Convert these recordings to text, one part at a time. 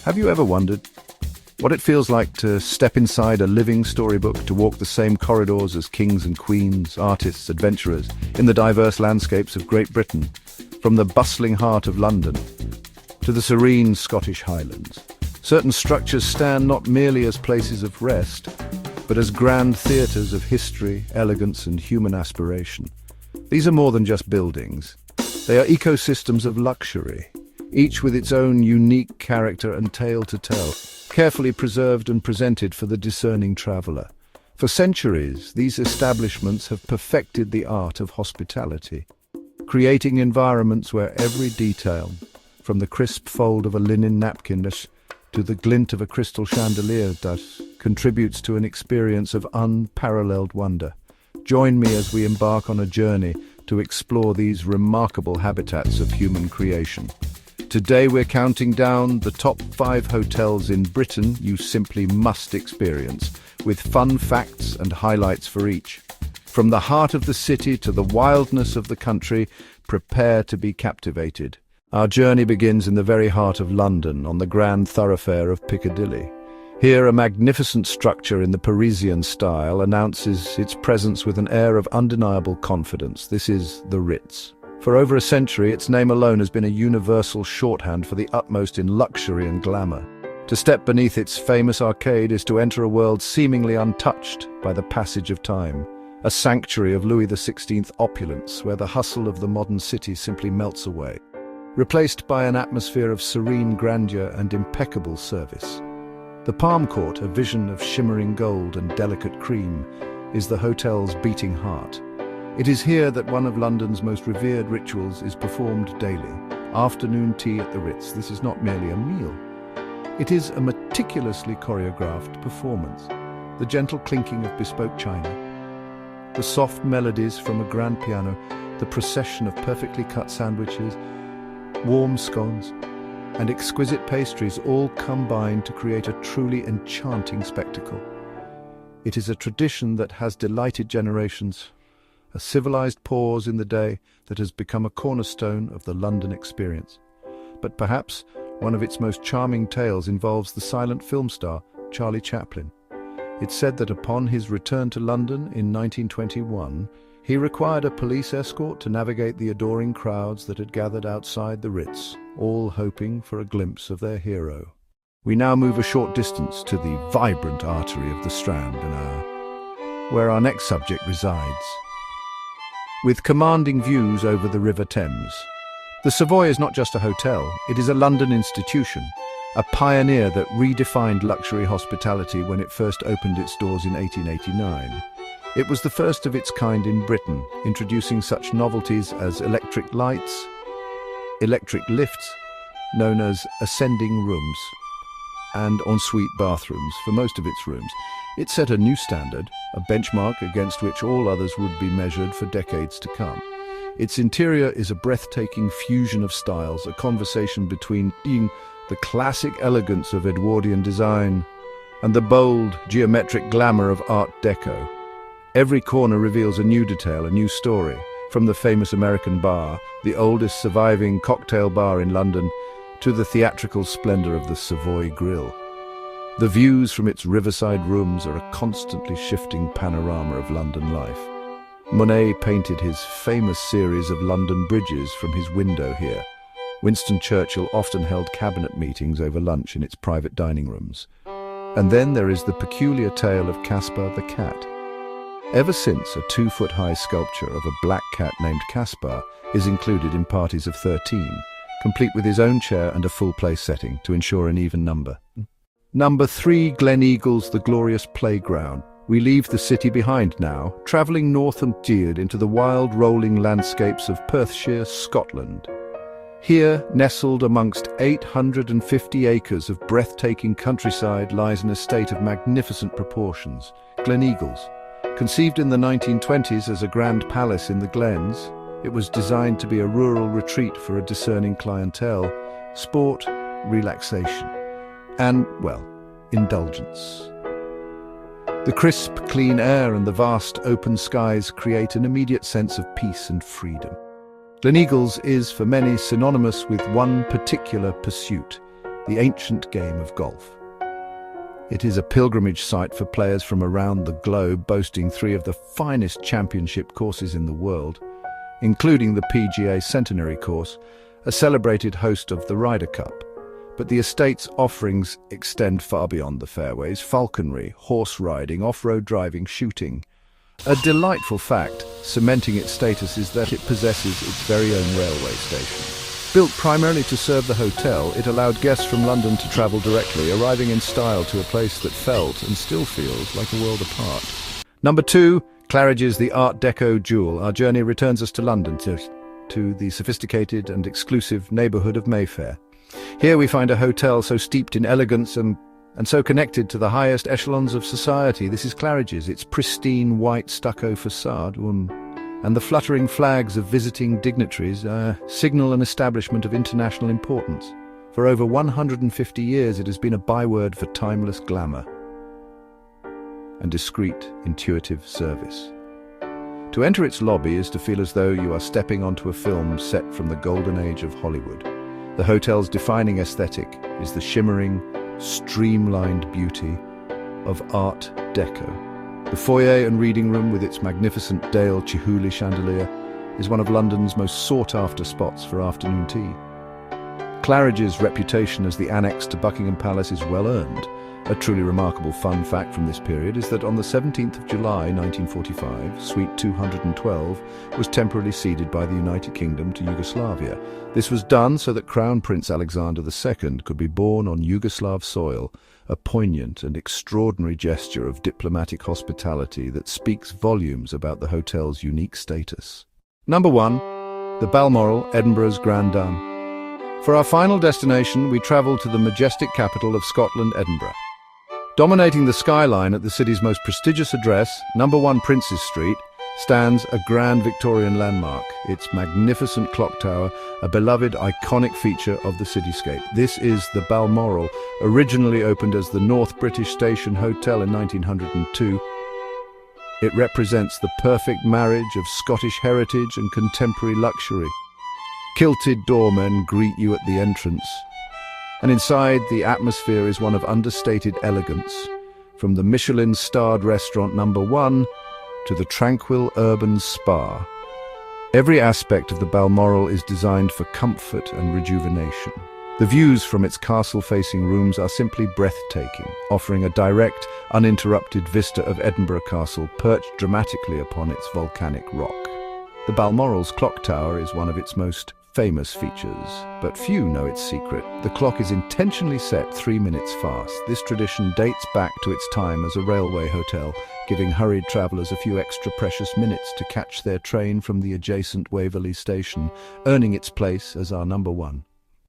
Have you ever wondered what it feels like to step inside a living storybook, to walk the same corridors as kings and queens, artists, adventurers, in the diverse landscapes of Great Britain, from the bustling heart of London to the serene Scottish Highlands? Certain structures stand not merely as places of rest, but as grand theatres of history, elegance, and human aspiration. These are more than just buildings. They are ecosystems of luxury, each with its own unique character and tale to tell, carefully preserved and presented for the discerning traveller. For centuries, these establishments have perfected the art of hospitality, creating environments where every detail, from the crisp fold of a linen napkin to the glint of a crystal chandelier, contributes to an experience of unparalleled wonder. Join me as we embark on a journey to explore these remarkable habitats of human creation. Today we're counting down the top 5 hotels in Britain you simply must experience, with fun facts and highlights for each. From the heart of the city to the wildness of the country, prepare to be captivated. Our journey begins in the very heart of London, on the grand thoroughfare of Piccadilly. Here, a magnificent structure in the Parisian style announces its presence with an air of undeniable confidence. This is the Ritz. For over a century, its name alone has been a universal shorthand for the utmost in luxury and glamour. To step beneath its famous arcade is to enter a world seemingly untouched by the passage of time. A sanctuary of Louis XVI opulence, where the hustle of the modern city simply melts away, replaced by an atmosphere of serene grandeur and impeccable service. The Palm Court, a vision of shimmering gold and delicate cream, is the hotel's beating heart. It is here that one of London's most revered rituals is performed daily. Afternoon tea at the Ritz. This is not merely a meal. It is a meticulously choreographed performance. The gentle clinking of bespoke china, the soft melodies from a grand piano, the procession of perfectly cut sandwiches, warm scones, and exquisite pastries all combine to create a truly enchanting spectacle. It is a tradition that has delighted generations, a civilized pause in the day that has become a cornerstone of the London experience. But perhaps one of its most charming tales involves the silent film star Charlie Chaplin. It's said that upon his return to London in 1921, he required a police escort to navigate the adoring crowds that had gathered outside the Ritz, all hoping for a glimpse of their hero. We now move a short distance to the vibrant artery of the Strand, where our next subject resides. With commanding views over the River Thames, the Savoy is not just a hotel, it is a London institution, a pioneer that redefined luxury hospitality when it first opened its doors in 1889. It was the first of its kind in Britain, introducing such novelties as electric lights, electric lifts, known as ascending rooms, and ensuite bathrooms for most of its rooms. It set a new standard, a benchmark against which all others would be measured for decades to come. Its interior is a breathtaking fusion of styles, a conversation between the classic elegance of Edwardian design and the bold, geometric glamour of Art Deco. Every corner reveals a new detail, a new story, from the famous American bar, the oldest surviving cocktail bar in London, to the theatrical splendor of the Savoy Grill. The views from its riverside rooms are a constantly shifting panorama of London life. Monet painted his famous series of London bridges from his window here. Winston Churchill often held cabinet meetings over lunch in its private dining rooms. And then there is the peculiar tale of Caspar the cat. Ever since, a 2-foot-high sculpture of a black cat named Caspar is included in parties of 13, complete with his own chair and a full place setting to ensure an even number. Number 3, Gleneagles, the glorious playground. We leave the city behind now, travelling north and into the wild rolling landscapes of Perthshire, Scotland. Here, nestled amongst 850 acres of breathtaking countryside, lies an estate of magnificent proportions, Gleneagles. Conceived in the 1920s as a grand palace in the Glens, it was designed to be a rural retreat for a discerning clientele, sport, relaxation, and, well, indulgence. The crisp, clean air and the vast open skies create an immediate sense of peace and freedom. Gleneagles is, for many, synonymous with one particular pursuit, the ancient game of golf. It is a pilgrimage site for players from around the globe, boasting three of the finest championship courses in the world, including the PGA Centenary Course, a celebrated host of the Ryder Cup. But the estate's offerings extend far beyond the fairways: falconry, horse riding, off-road driving, shooting. A delightful fact, cementing its status, is that it possesses its very own railway station. Built primarily to serve the hotel, it allowed guests from London to travel directly, arriving in style to a place that felt and still feels like a world apart. Number 2, Claridge's The Art Deco Jewel. Our journey returns us to London, to the sophisticated and exclusive neighbourhood of Mayfair. Here we find a hotel so steeped in elegance and so connected to the highest echelons of society. This is Claridge's, its pristine white stucco facade, and the fluttering flags of visiting dignitaries signal an establishment of international importance. For over 150 years, it has been a byword for timeless glamour and discreet, intuitive service. To enter its lobby is to feel as though you are stepping onto a film set from the golden age of Hollywood. The hotel's defining aesthetic is the shimmering, streamlined beauty of Art Deco. The foyer and reading room, with its magnificent Dale Chihuly chandelier, is one of London's most sought-after spots for afternoon tea. Claridge's reputation as the annex to Buckingham Palace is well-earned. A truly remarkable fun fact from this period is that on the 17th of July 1945, Suite 212 was temporarily ceded by the United Kingdom to Yugoslavia. This was done so that Crown Prince Alexander II could be born on Yugoslav soil, a poignant and extraordinary gesture of diplomatic hospitality that speaks volumes about the hotel's unique status. Number 1. The Balmoral, Edinburgh's Grand Dame. For our final destination, we travel to the majestic capital of Scotland, Edinburgh. Dominating the skyline at the city's most prestigious address, Number 1 Princes Street, stands a grand Victorian landmark, its magnificent clock tower, a beloved iconic feature of the cityscape. This is the Balmoral, originally opened as the North British Station Hotel in 1902. It represents the perfect marriage of Scottish heritage and contemporary luxury. Kilted doormen greet you at the entrance, and inside the atmosphere is one of understated elegance, from the Michelin-starred restaurant Number 1 to the tranquil urban spa. Every aspect of the Balmoral is designed for comfort and rejuvenation. The views from its castle-facing rooms are simply breathtaking, offering a direct, uninterrupted vista of Edinburgh Castle perched dramatically upon its volcanic rock. The Balmoral's clock tower is one of its most famous features, but few know its secret. The clock is intentionally set 3 minutes fast. This tradition dates back to its time as a railway hotel, giving hurried travellers a few extra precious minutes to catch their train from the adjacent Waverley station, earning its place as our Number 1.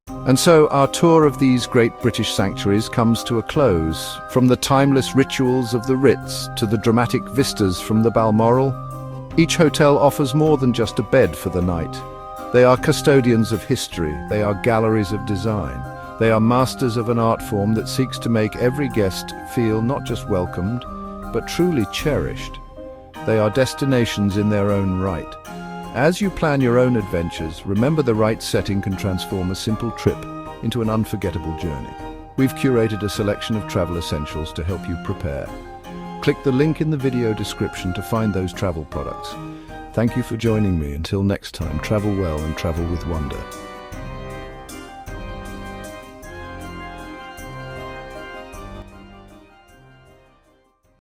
And so our tour of these great British sanctuaries comes to a close. From the timeless rituals of the Ritz to the dramatic vistas from the Balmoral, each hotel offers more than just a bed for the night. They are custodians of history, they are galleries of design, they are masters of an art form that seeks to make every guest feel not just welcomed, but truly cherished. They are destinations in their own right. As you plan your own adventures, remember the right setting can transform a simple trip into an unforgettable journey. We've curated a selection of travel essentials to help you prepare. Click the link in the video description to find those travel products. Thank you for joining me. Until next time, travel well and travel with wonder.